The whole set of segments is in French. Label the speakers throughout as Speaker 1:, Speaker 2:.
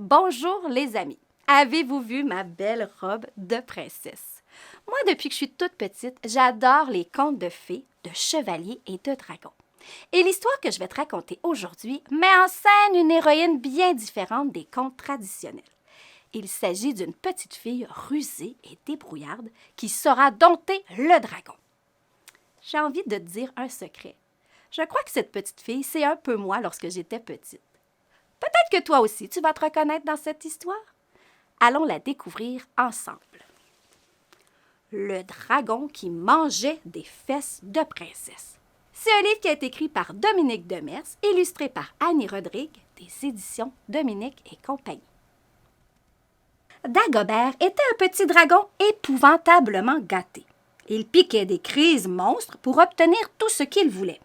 Speaker 1: Bonjour les amis. Avez-vous vu ma belle robe de princesse? Moi, depuis que je suis toute petite, j'adore les contes de fées, de chevaliers et de dragons. Et l'histoire que je vais te raconter aujourd'hui met en scène une héroïne bien différente des contes traditionnels. Il s'agit d'une petite fille rusée et débrouillarde qui saura dompter le dragon. J'ai envie de te dire un secret. Je crois que cette petite fille, c'est un peu moi lorsque j'étais petite. Peut-être que toi aussi, tu vas te reconnaître dans cette histoire. Allons la découvrir ensemble. Le dragon qui mangeait des fesses de princesse. C'est un livre qui a été écrit par Dominique Demers, illustré par Annie Rodrigue, des éditions Dominique et compagnie. Dagobert était un petit dragon épouvantablement gâté. Il piquait des crises monstres pour obtenir tout ce qu'il voulait.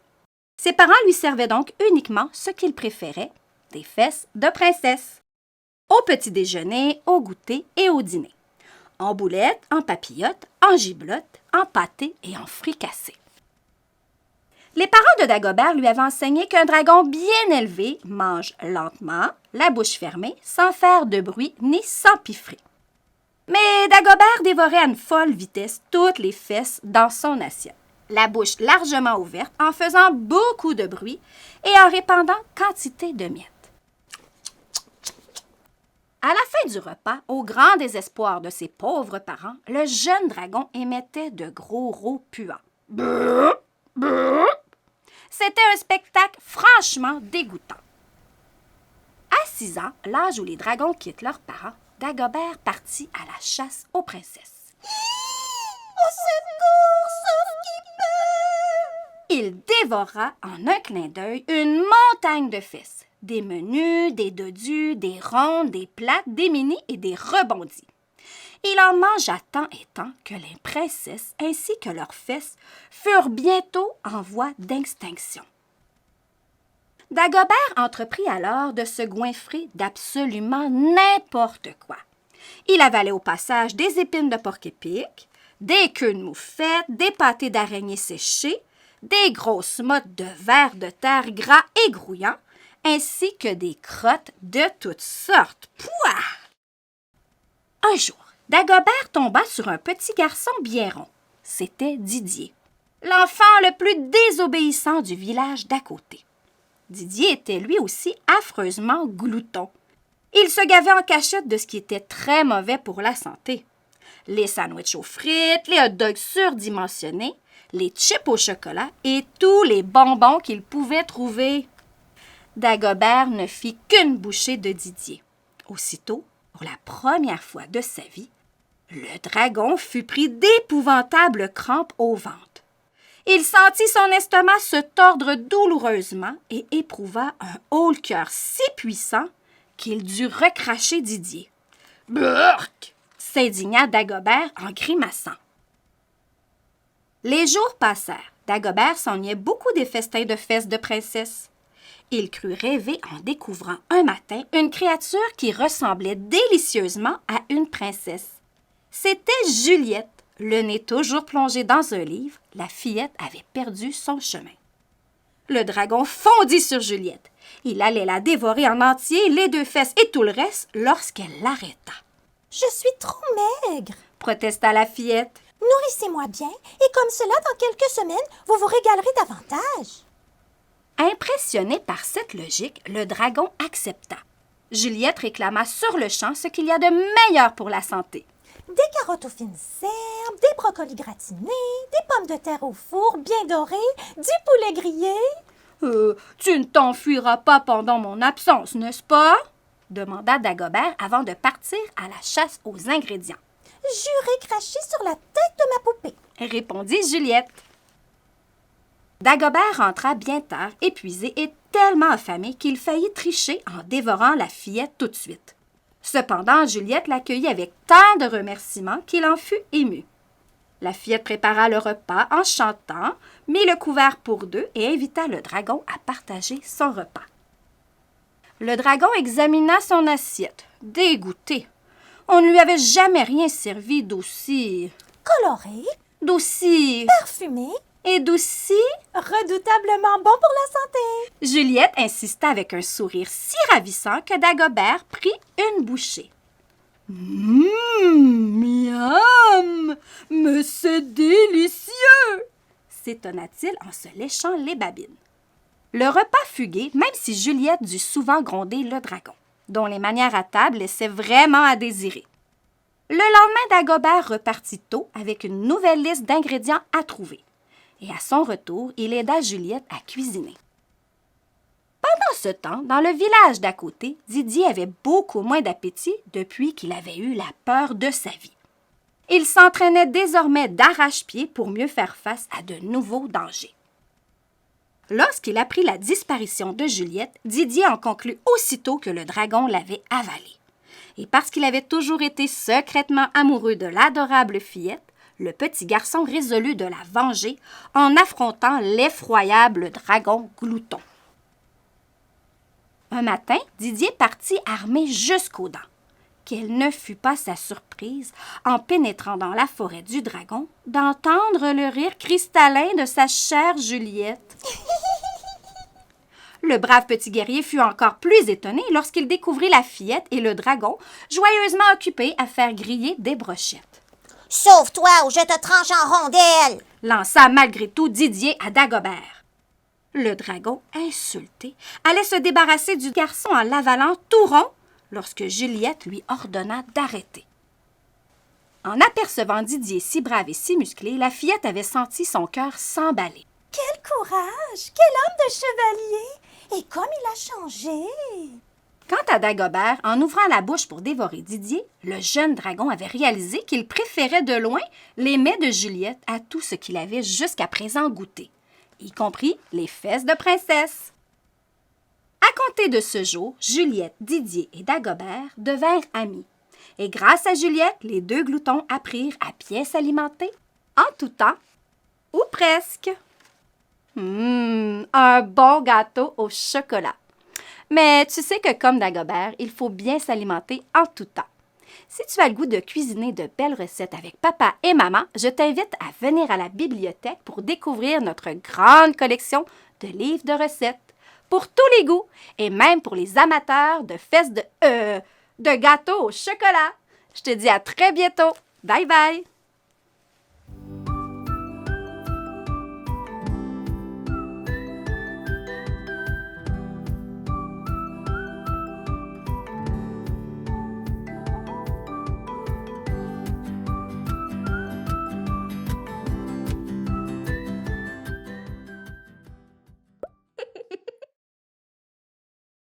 Speaker 1: Ses parents lui servaient donc uniquement ce qu'il préférait, des fesses de princesse. Au petit déjeuner, au goûter et au dîner. En boulettes, en papillotes, en giblottes, en pâté et en fricassé. Les parents de Dagobert lui avaient enseigné qu'un dragon bien élevé mange lentement, la bouche fermée, sans faire de bruit ni s'empiffrer. Mais Dagobert dévorait à une folle vitesse toutes les fesses dans son assiette, la bouche largement ouverte, en faisant beaucoup de bruit et en répandant quantité de miettes. À la fin du repas, au grand désespoir de ses pauvres parents, le jeune dragon émettait de gros rots puants. Brrr, brrr. C'était un spectacle franchement dégoûtant. À 6 ans, l'âge où les dragons quittent leurs parents, Dagobert partit à la chasse aux princesses.
Speaker 2: Au secours, sauf qui peut!
Speaker 1: Il dévora en un clin d'œil une montagne de fesses. Des menus, des dodus, des rondes, des plates, des mini et des rebondis. Il en mangea tant et tant que les princesses ainsi que leurs fesses furent bientôt en voie d'extinction. Dagobert entreprit alors de se goinfrer d'absolument n'importe quoi. Il avalait au passage des épines de porc-épic, des queues de moufette, des pâtés d'araignées séchées, des grosses mottes de vers de terre gras et grouillants, ainsi que des crottes de toutes sortes. Pouah! Un jour, Dagobert tomba sur un petit garçon bien rond. C'était Didier, l'enfant le plus désobéissant du village d'à côté. Didier était lui aussi affreusement glouton. Il se gavait en cachette de ce qui était très mauvais pour la santé. Les sandwichs aux frites, les hot dogs surdimensionnés, les chips au chocolat et tous les bonbons qu'il pouvait trouver. Dagobert ne fit qu'une bouchée de Didier. Aussitôt, pour la première fois de sa vie, le dragon fut pris d'épouvantables crampes au ventre. Il sentit son estomac se tordre douloureusement et éprouva un haut-le-cœur si puissant qu'il dut recracher Didier. « Burk !» s'indigna Dagobert en grimaçant. Les jours passèrent. Dagobert s'ennuyait beaucoup des festins de fesses de princesse. Il crut rêver en découvrant un matin une créature qui ressemblait délicieusement à une princesse. C'était Juliette. Le nez toujours plongé dans un livre, la fillette avait perdu son chemin. Le dragon fondit sur Juliette. Il allait la dévorer en entier, les 2 fesses et tout le reste, lorsqu'elle l'arrêta.
Speaker 2: « Je suis trop maigre! »
Speaker 1: protesta la fillette.
Speaker 2: « Nourrissez-moi bien, et comme cela, dans quelques semaines, vous vous régalerez davantage. »
Speaker 1: Impressionné par cette logique, le dragon accepta. Juliette réclama sur le champ ce qu'il y a de meilleur pour la santé.
Speaker 2: Des carottes aux fines herbes, des brocolis gratinés, des pommes de terre au four bien dorées, du poulet grillé.
Speaker 1: Tu ne t'enfuiras pas pendant mon absence, n'est-ce pas? Demanda Dagobert avant de partir à la chasse aux ingrédients.
Speaker 2: Jurez cracher sur la tête de ma poupée,
Speaker 1: répondit Juliette. Dagobert rentra bien tard, épuisé et tellement affamé qu'il faillit tricher en dévorant la fillette tout de suite. Cependant, Juliette l'accueillit avec tant de remerciements qu'il en fut ému. La fillette prépara le repas en chantant, mit le couvert pour 2 et invita le dragon à partager son repas. Le dragon examina son assiette, dégoûté. On ne lui avait jamais rien servi d'aussi...
Speaker 2: coloré,
Speaker 1: d'aussi...
Speaker 2: parfumé
Speaker 1: est aussi...
Speaker 2: Redoutablement bon pour la santé.
Speaker 1: Juliette insista avec un sourire si ravissant que Dagobert prit une bouchée. Miam! Mais c'est délicieux! S'étonna-t-il en se léchant les babines. Le repas fut gai, même si Juliette dut souvent gronder le dragon, dont les manières à table laissaient vraiment à désirer. Le lendemain, Dagobert repartit tôt avec une nouvelle liste d'ingrédients à trouver. Et à son retour, il aida Juliette à cuisiner. Pendant ce temps, dans le village d'à côté, Didier avait beaucoup moins d'appétit depuis qu'il avait eu la peur de sa vie. Il s'entraînait désormais d'arrache-pied pour mieux faire face à de nouveaux dangers. Lorsqu'il apprit la disparition de Juliette, Didier en conclut aussitôt que le dragon l'avait avalée. Et parce qu'il avait toujours été secrètement amoureux de l'adorable fillette, le petit garçon résolut de la venger en affrontant l'effroyable dragon Glouton. Un matin, Didier partit armé jusqu'aux dents. Quelle ne fut pas sa surprise, en pénétrant dans la forêt du dragon, d'entendre le rire cristallin de sa chère Juliette. Le brave petit guerrier fut encore plus étonné lorsqu'il découvrit la fillette et le dragon joyeusement occupés à faire griller des brochettes.
Speaker 3: « Sauve-toi ou je te tranche en rondelles! »
Speaker 1: lança malgré tout Didier à Dagobert. Le dragon, insulté, allait se débarrasser du garçon en l'avalant tout rond lorsque Juliette lui ordonna d'arrêter. En apercevant Didier si brave et si musclé, la fillette avait senti son cœur s'emballer.
Speaker 2: Quel courage! Quelle âme de chevalier! Et comme il a changé!
Speaker 1: Quant à Dagobert, en ouvrant la bouche pour dévorer Didier, le jeune dragon avait réalisé qu'il préférait de loin les mets de Juliette à tout ce qu'il avait jusqu'à présent goûté, y compris les fesses de princesse. À compter de ce jour, Juliette, Didier et Dagobert devinrent amis. Et grâce à Juliette, les deux gloutons apprirent à bien s'alimenter, en tout temps, ou presque. Un bon gâteau au chocolat. Mais tu sais que comme Dagobert, il faut bien s'alimenter en tout temps. Si tu as le goût de cuisiner de belles recettes avec papa et maman, je t'invite à venir à la bibliothèque pour découvrir notre grande collection de livres de recettes. Pour tous les goûts et même pour les amateurs de fesses de gâteaux au chocolat. Je te dis à très bientôt. Bye bye!